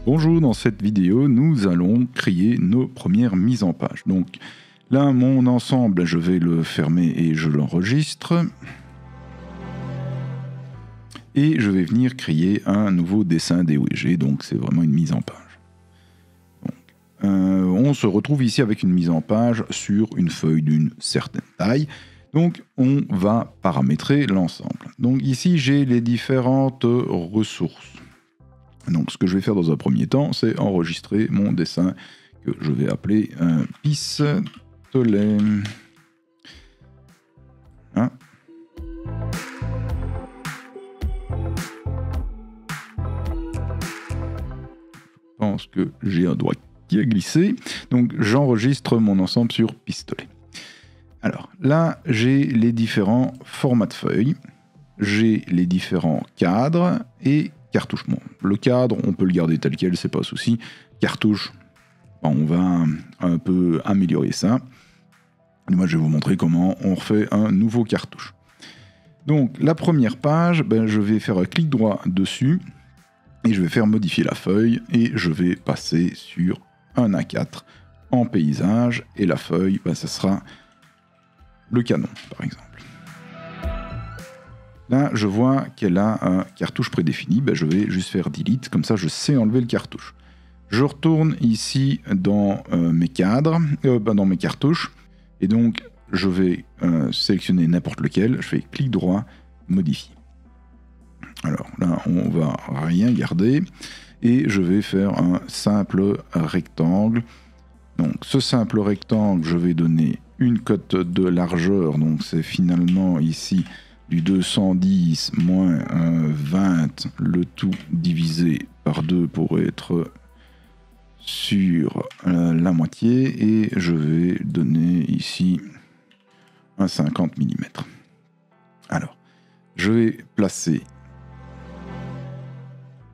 Bonjour, dans cette vidéo, nous allons créer nos premières mises en page. Donc là, mon ensemble, je vais le fermer et je l'enregistre. Et je vais venir créer un nouveau dessin DOEG, donc c'est vraiment une mise en page. Donc, on se retrouve ici avec une mise en page sur une feuille d'une certaine taille. Donc on va paramétrer l'ensemble. Donc ici, j'ai les différentes ressources. Donc ce que je vais faire dans un premier temps, c'est enregistrer mon dessin que je vais appeler pistolet. Hein? Je pense que j'ai un doigt qui a glissé. Donc j'enregistre mon ensemble sur pistolet. Alors là, j'ai les différents formats de feuilles. J'ai les différents cadres et cartouche. Bon, le cadre, on peut le garder tel quel, c'est pas un souci. Cartouche, on va un peu améliorer ça. Et moi, je vais vous montrer comment on refait un nouveau cartouche. Donc, la première page, je vais faire un clic droit dessus et je vais faire modifier la feuille et je vais passer sur un A4 en paysage et la feuille, ça sera le canon, par exemple. Là, je vois qu'elle a un cartouche prédéfini. Je vais juste faire delete, comme ça je sais enlever le cartouche. Je retourne ici dans mes cadres, dans mes cartouches, et donc je vais sélectionner n'importe lequel. Je fais clic droit, modifier. Alors là, on va rien garder, et je vais faire un simple rectangle. Donc ce simple rectangle, je vais donner une cote de largeur, donc c'est finalement ici du 210 moins 20, le tout divisé par 2 pour être sur la moitié, et je vais donner ici un 50 mm. Alors, je vais placer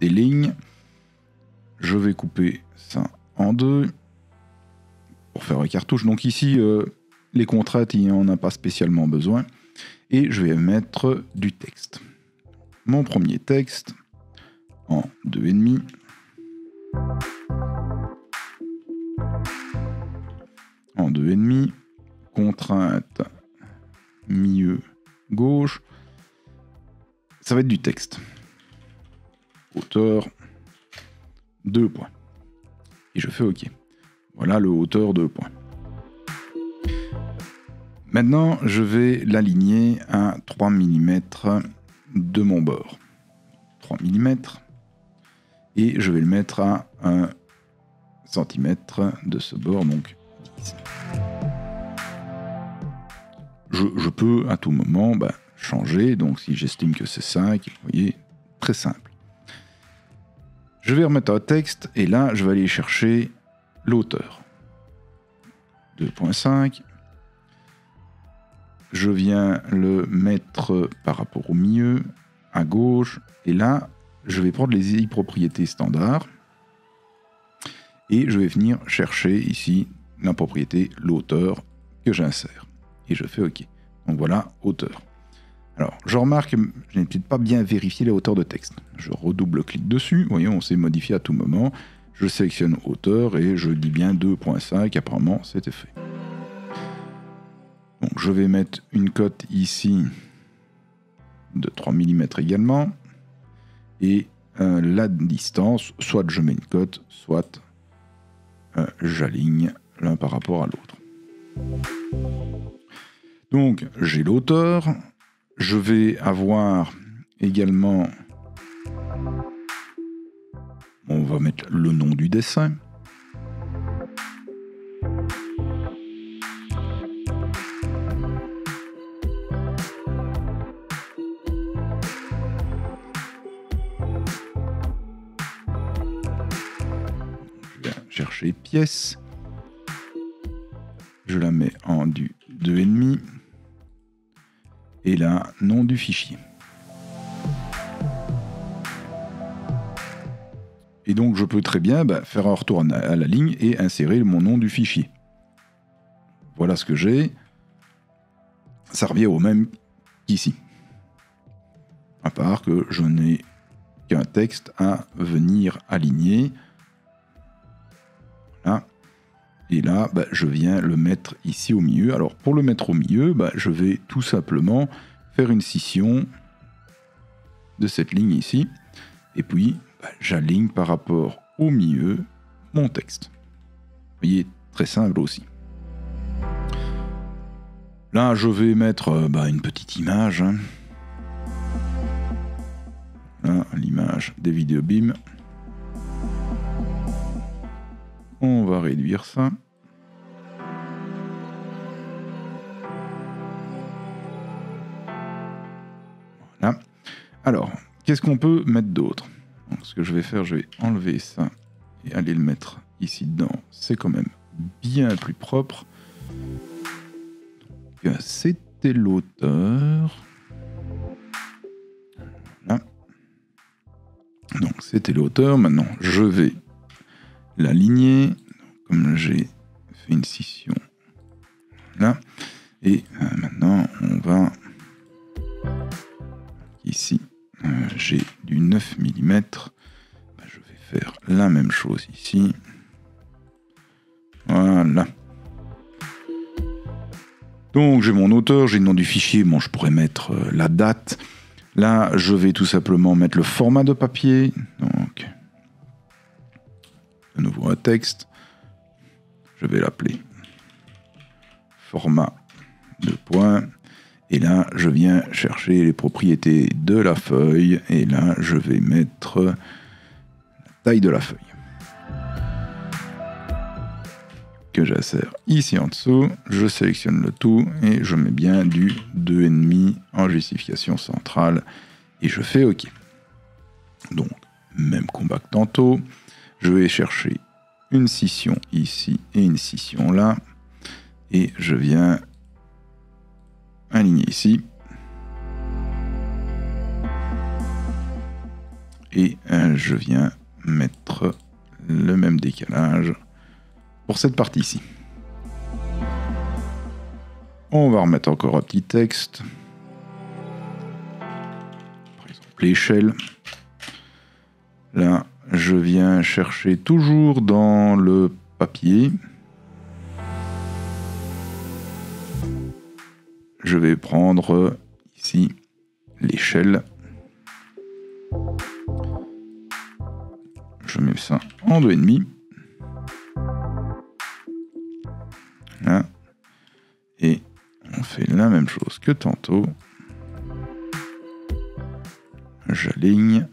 des lignes, je vais couper ça en deux pour faire un cartouche. Donc ici, les contraintes, il n'y en a pas spécialement besoin. Et je vais mettre du texte. Mon premier texte en 2,5. En 2,5. Contrainte milieu gauche. Ça va être du texte. Hauteur 2 points. Et je fais OK. Voilà le hauteur 2 points. Maintenant, je vais l'aligner à 3 mm de mon bord. 3 mm. Et je vais le mettre à 1 cm de ce bord, donc 10. Je peux à tout moment changer, donc si j'estime que c'est 5, vous voyez, très simple. Je vais remettre un texte, et là, je vais aller chercher l'hauteur. 2,5. Je viens le mettre par rapport au milieu, à gauche, et là, je vais prendre les propriétés standards, et je vais venir chercher ici la propriété, l'hauteur que j'insère. Et je fais OK. Donc voilà, hauteur. Alors, je remarque que je n'ai peut-être pas bien vérifié la hauteur de texte. Je redouble-clique dessus, vous voyez, on s'est modifié à tout moment. Je sélectionne hauteur, et je dis bien 2,5, apparemment, c'était fait. Donc, je vais mettre une cote ici de 3 mm également. Et la distance, soit je mets une cote, soit j'aligne l'un par rapport à l'autre. Donc, j'ai l'hauteur. Je vais avoir également... On va mettre le nom du dessin. Chercher pièce, je la mets en du 2,5 et là, nom du fichier. Et donc je peux très bien faire un retour à la ligne et insérer mon nom du fichier. Voilà ce que j'ai. Ça revient au même qu'ici. À part que je n'ai qu'un texte à venir aligner Voilà. Et là, je viens le mettre ici au milieu. Alors pour le mettre au milieu, je vais tout simplement faire une scission de cette ligne ici. Et puis j'aligne par rapport au milieu mon texte. Vous voyez, très simple aussi. Là, je vais mettre une petite image. Hein. Là, l'image des Videobeam. On va réduire ça. Voilà. Alors, qu'est-ce qu'on peut mettre d'autre? Ce que je vais faire, je vais enlever ça et aller le mettre ici dedans. C'est quand même bien plus propre. C'était l'auteur. Voilà. Donc, c'était l'auteur. Maintenant, je vais l'aligner. Comme j'ai fait une scission là. Et maintenant, on va... Ici, j'ai du 9 mm. Je vais faire la même chose ici. Voilà. Donc j'ai mon auteur, j'ai le nom du fichier, bon je pourrais mettre la date. Là je vais tout simplement mettre le format de papier. Donc de nouveau un texte. Je vais l'appeler format de points. Et là je viens chercher les propriétés de la feuille. Et là je vais mettre la taille de la feuille. Que j'insère ici en dessous, je sélectionne le tout et je mets bien du 2,5 en justification centrale et je fais OK. Donc, même combat que tantôt, je vais chercher une scission ici et une scission là et je viens aligner ici et je viens mettre le même décalage pour cette partie-ci. On va remettre encore un petit texte. Par exemple, l'échelle. Là, je viens chercher toujours dans le papier. Je vais prendre ici l'échelle. Je mets ça en 2,5. Là. Et on fait la même chose que tantôt. J'aligne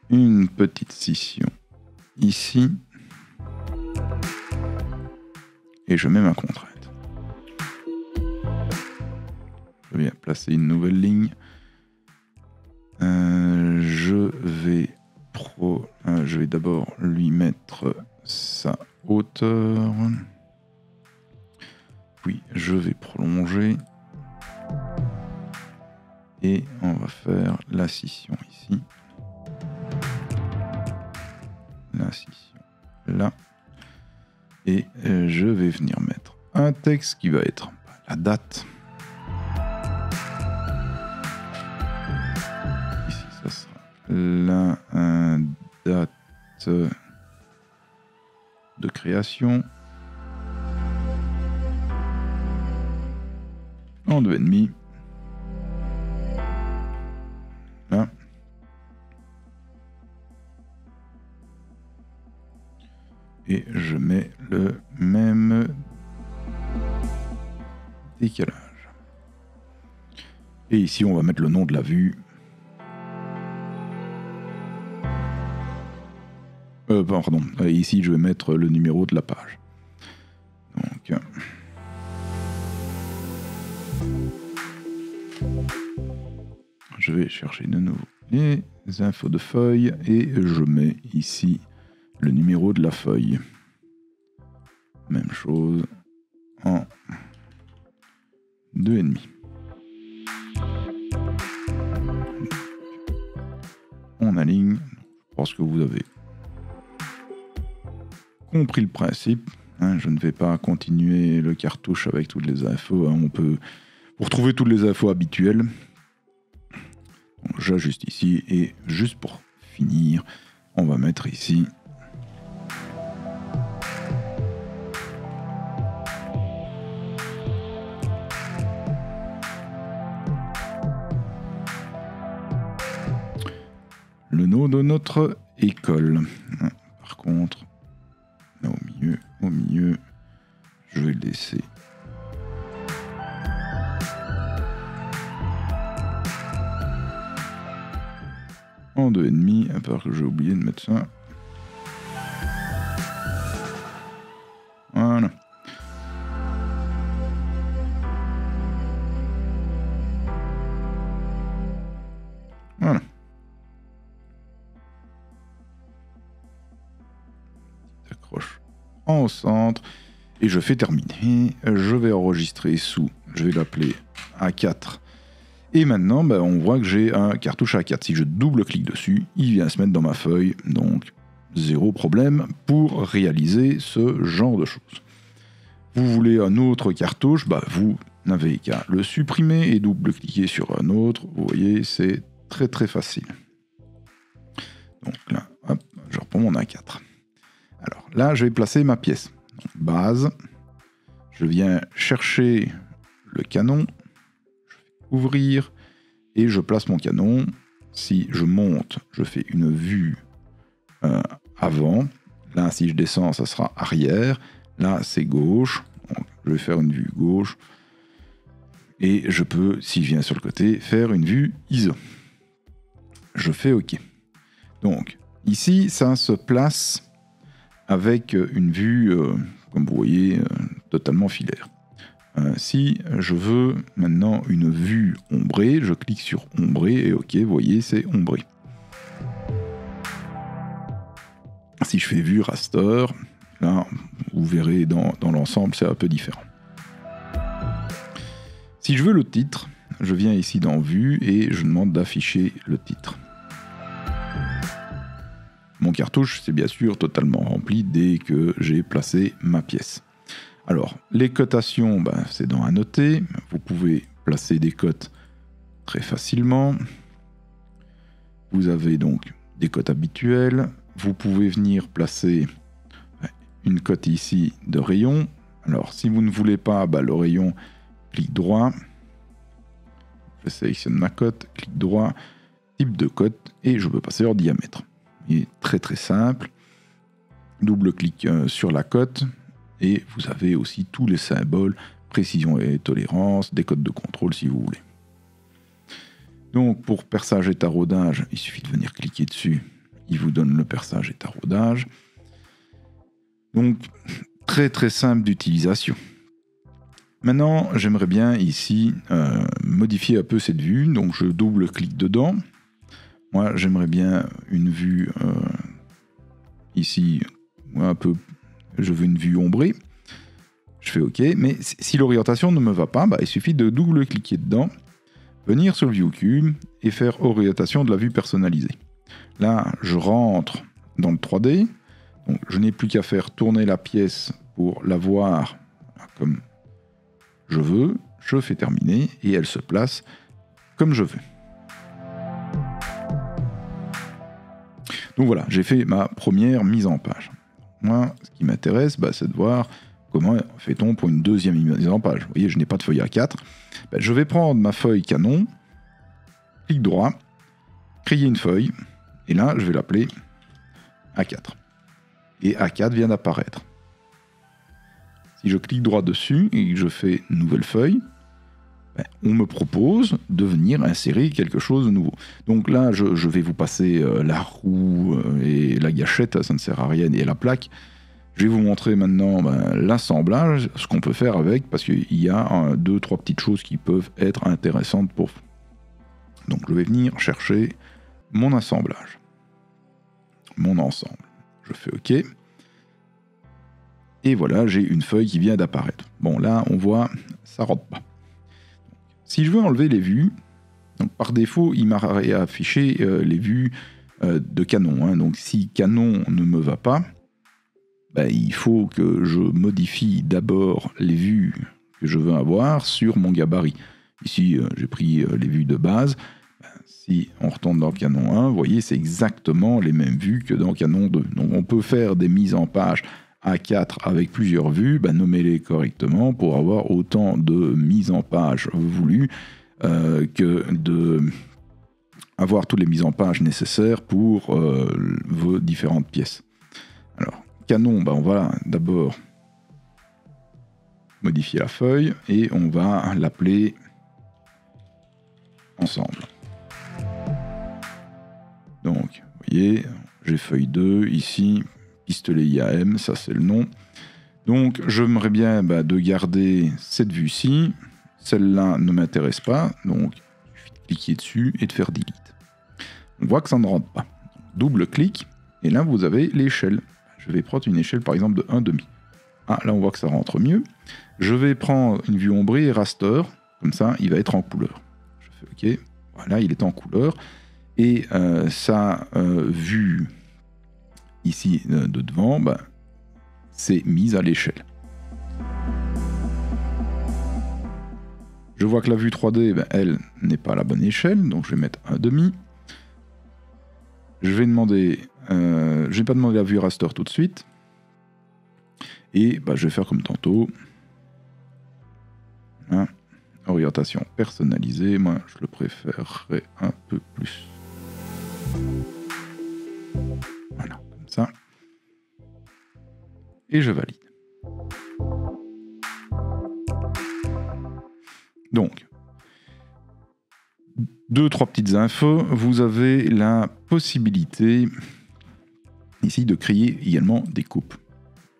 une petite scission ici et je mets ma contrainte. Je viens placer une nouvelle ligne. Je vais d'abord lui mettre sa hauteur. Puis je vais prolonger et on va faire la scission ici, la scission là, et je vais venir mettre un texte qui va être la date. Ici, ça sera la date de création. En 2,5. Là. Et je mets le même décalage. Et ici, on va mettre le nom de la vue. Pardon. Ici, je vais mettre le numéro de la page. Donc... je vais chercher de nouveau les infos de feuille et je mets ici le numéro de la feuille. Même chose en 2,5. On aligne. Je pense que vous avez compris le principe. Je ne vais pas continuer le cartouche avec toutes les infos. On peut vous retrouver toutes les infos habituelles. J'ajuste ici et juste pour finir, on va mettre ici de notre école. Par contre, là au milieu, je vais le laisser. En 2,5, à part que j'ai oublié de mettre ça. Voilà. Voilà. J'accroche en centre et je fais terminer. Je vais enregistrer sous. Je vais l'appeler A4. Et maintenant, on voit que j'ai un cartouche A4. Si je double-clique dessus, il vient se mettre dans ma feuille. Donc, zéro problème pour réaliser ce genre de choses. Vous voulez un autre cartouche, vous n'avez qu'à le supprimer et double-cliquer sur un autre. Vous voyez, c'est très très facile. Donc là, hop, je reprends mon A4. Alors là, je vais placer ma pièce. Donc, base. Je viens chercher le canon. Ouvrir et je place mon canon. Si je monte, je fais une vue avant. Là, si je descends, ça sera arrière. Là, c'est gauche. Donc, je vais faire une vue gauche. Et je peux, si je viens sur le côté, faire une vue ISO. Je fais OK. Donc, ici, ça se place avec une vue, comme vous voyez, totalement filaire. Si je veux maintenant une vue ombrée, je clique sur ombré et OK, vous voyez, c'est ombré. Si je fais vue raster, là, vous verrez dans l'ensemble, c'est un peu différent. Si je veux le titre, je viens ici dans vue et je demande d'afficher le titre. Mon cartouche, c'est bien sûr totalement rempli dès que j'ai placé ma pièce. Alors, les cotations, c'est dans annoter. Vous pouvez placer des cotes très facilement. Vous avez donc des cotes habituelles. Vous pouvez venir placer une cote ici de rayon. Alors, si vous ne voulez pas, le rayon, clic droit. Je sélectionne ma cote, clic droit, type de cote, et je peux passer leur diamètre. Il est très très simple. Double-clic sur la cote. Et vous avez aussi tous les symboles, précision et tolérance, des codes de contrôle si vous voulez. Donc pour perçage et taraudage, il suffit de venir cliquer dessus. Il vous donne le perçage et taraudage. Donc très très simple d'utilisation. Maintenant, j'aimerais bien ici modifier un peu cette vue. Donc je double-clique dedans. Moi, j'aimerais bien une vue ici, un peu... Je veux une vue ombrée. Je fais OK. Mais si l'orientation ne me va pas, il suffit de double-cliquer dedans, venir sur le View Cube et faire orientation de la vue personnalisée. Là, je rentre dans le 3D. Donc, je n'ai plus qu'à faire tourner la pièce pour la voir comme je veux. Je fais terminer et elle se place comme je veux. Donc voilà, j'ai fait ma première mise en page. Moi, ce qui m'intéresse, c'est de voir comment fait-on pour une deuxième mise en page. Vous voyez, je n'ai pas de feuille A4. Je vais prendre ma feuille canon, clic droit, créer une feuille, et là, je vais l'appeler A4. Et A4 vient d'apparaître. Si je clique droit dessus et que je fais nouvelle feuille, on me propose de venir insérer quelque chose de nouveau. Donc là, je vais vous passer la roue et la gâchette, ça ne sert à rien, et la plaque. Je vais vous montrer maintenant l'assemblage, ce qu'on peut faire avec, parce qu'il y a 2-3 petites choses qui peuvent être intéressantes pour vous. Donc je vais venir chercher mon assemblage, mon ensemble. Je fais OK. Et voilà, j'ai une feuille qui vient d'apparaître. Bon, là, on voit, ça ne rentre pas. Si je veux enlever les vues, donc par défaut, il m'a affiché les vues de canon. Donc si canon ne me va pas, il faut que je modifie d'abord les vues que je veux avoir sur mon gabarit. Ici, j'ai pris les vues de base. Si on retourne dans Canon 1, vous voyez, c'est exactement les mêmes vues que dans Canon 2. Donc on peut faire des mises en page A4 avec plusieurs vues, nommez-les correctement pour avoir autant de mises en page voulues que avoir toutes les mises en page nécessaires pour vos différentes pièces. Alors, canon, on va d'abord modifier la feuille et on va l'appeler ensemble. Donc, vous voyez, j'ai feuille 2 ici, pistolet IAM, ça c'est le nom. Donc, j'aimerais bien de garder cette vue-ci. Celle-là ne m'intéresse pas, donc il suffit de cliquer dessus et de faire delete. On voit que ça ne rentre pas. Double-clic, et là vous avez l'échelle. Je vais prendre une échelle par exemple de 1,5. Ah, là on voit que ça rentre mieux. Je vais prendre une vue ombrée et raster, comme ça il va être en couleur. Je fais OK, voilà, il est en couleur. Et sa vue ici de devant, c'est mise à l'échelle. Je vois que la vue 3D, elle n'est pas à la bonne échelle, donc je vais mettre 1,5. Je vais demander, je vais pas demander la vue raster tout de suite. Et je vais faire comme tantôt. Hein, orientation personnalisée, moi je le préférerais un peu plus. Voilà, comme ça. Et je valide. Donc, 2-3 petites infos. Vous avez la possibilité ici de créer également des coupes.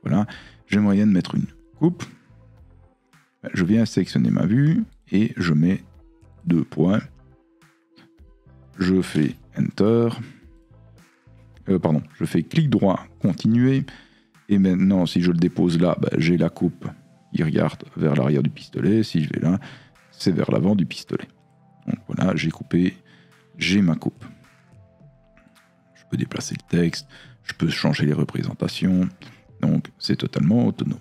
Voilà, j'ai moyen de mettre une coupe. Je viens sélectionner ma vue et je mets 2 points. Je fais Enter. Je fais clic droit, continuer. Et maintenant, si je le dépose là, j'ai la coupe. Il regarde vers l'arrière du pistolet. Si je vais là, c'est vers l'avant du pistolet. Donc voilà, j'ai coupé, j'ai ma coupe. Je peux déplacer le texte, je peux changer les représentations. Donc c'est totalement autonome.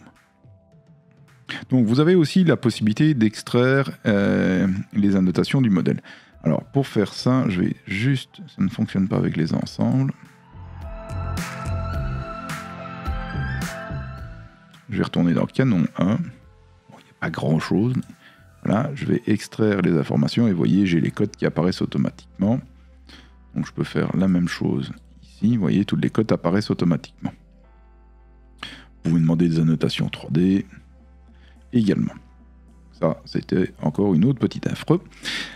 Donc vous avez aussi la possibilité d'extraire les annotations du modèle. Alors pour faire ça, je vais juste, ça ne fonctionne pas avec les ensembles. Je vais retourner dans Canon 1. Bon, il n'y a pas grand chose. Voilà, je vais extraire les informations et vous voyez, j'ai les codes qui apparaissent automatiquement. Donc je peux faire la même chose ici. Vous voyez, tous les codes apparaissent automatiquement. Vous pouvez demander des annotations 3D également. Ça, c'était encore une autre petite info.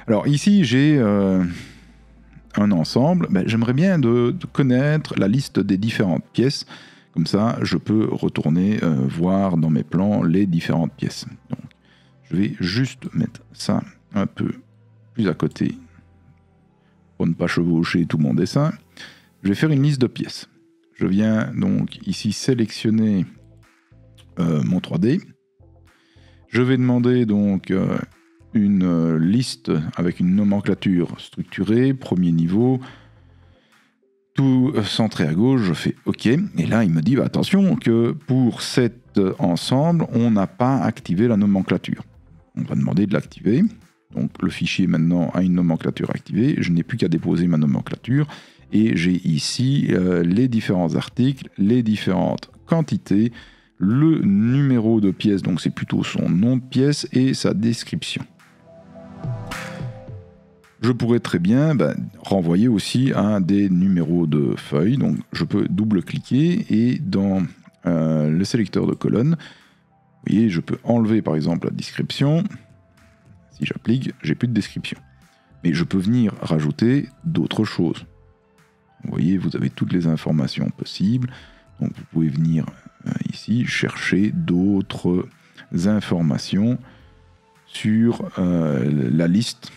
Alors ici, j'ai un ensemble. J'aimerais bien de connaître la liste des différentes pièces. Comme ça, je peux retourner voir dans mes plans les différentes pièces. Donc, je vais juste mettre ça un peu plus à côté pour ne pas chevaucher tout mon dessin. Je vais faire une liste de pièces. Je viens donc ici sélectionner mon 3D. Je vais demander donc une liste avec une nomenclature structurée, premier niveau, tout centré à gauche, je fais OK. Et là, il me dit, attention, que pour cet ensemble, on n'a pas activé la nomenclature. On va demander de l'activer. Donc le fichier maintenant a une nomenclature activée. Je n'ai plus qu'à déposer ma nomenclature. Et j'ai ici les différents articles, les différentes quantités, le numéro de pièce, donc c'est plutôt son nom de pièce, et sa description. Je pourrais très bien renvoyer aussi à des numéros de feuilles. Donc je peux double-cliquer et dans le sélecteur de colonnes, vous voyez, je peux enlever par exemple la description. Si j'applique, j'ai plus de description. Mais je peux venir rajouter d'autres choses. Vous voyez, vous avez toutes les informations possibles. Donc vous pouvez venir ici chercher d'autres informations sur la liste,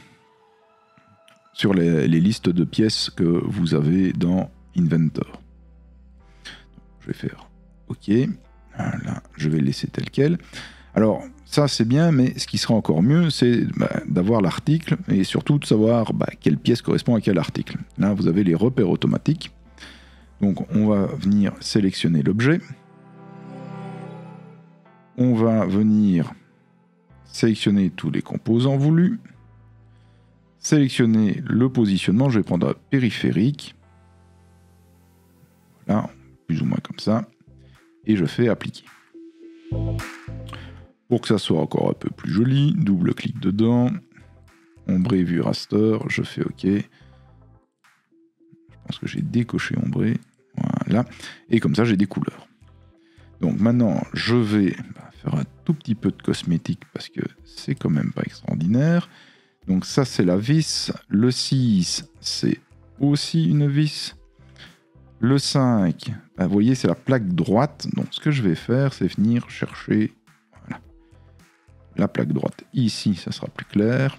sur les listes de pièces que vous avez dans Inventor. Je vais faire OK. Voilà, je vais laisser tel quel. Alors, ça c'est bien, mais ce qui sera encore mieux, c'est d'avoir l'article et surtout de savoir quelle pièce correspond à quel article. Là, vous avez les repères automatiques. Donc, on va venir sélectionner l'objet. On va venir sélectionner tous les composants voulus. Sélectionner le positionnement, je vais prendre un périphérique. Voilà, plus ou moins comme ça. Et je fais appliquer. Pour que ça soit encore un peu plus joli, double-clic dedans. Ombré vue raster, je fais OK. pense que j'ai décoché ombré. Voilà. Et comme ça, j'ai des couleurs. Donc maintenant, je vais faire un tout petit peu de cosmétique parce que c'est quand même pas extraordinaire. Donc ça, c'est la vis. Le 6, c'est aussi une vis. Le 5, vous voyez, c'est la plaque droite. Donc ce que je vais faire, c'est venir chercher voilà, la plaque droite. Ici, ça sera plus clair.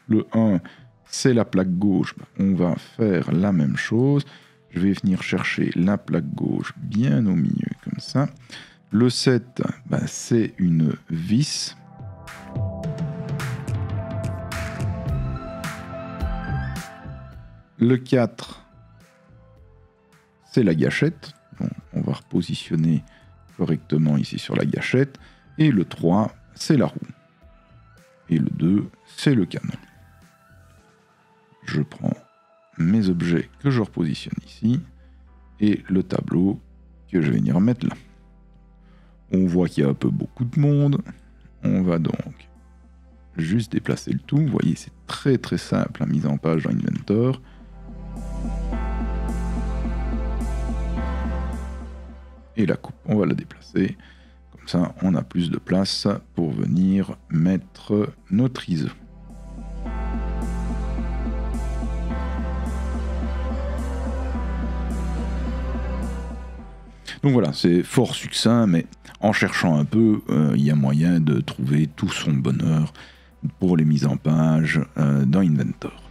Le 1, c'est la plaque gauche. On va faire la même chose. Je vais venir chercher la plaque gauche bien au milieu, comme ça. Le 7, c'est une vis. Le 4, c'est la gâchette. Donc, on va repositionner correctement ici sur la gâchette. Et le 3, c'est la roue. Et le 2, c'est le canon. Je prends mes objets que je repositionne ici et le tableau que je vais venir mettre là. On voit qu'il y a un peu beaucoup de monde. On va donc juste déplacer le tout. Vous voyez, c'est très très simple la mise en page dans Inventor. Et la coupe, on va la déplacer. Comme ça, on a plus de place pour venir mettre notre ISO. Donc voilà, c'est fort succinct, mais en cherchant un peu, il y a moyen de trouver tout son bonheur pour les mises en page dans Inventor.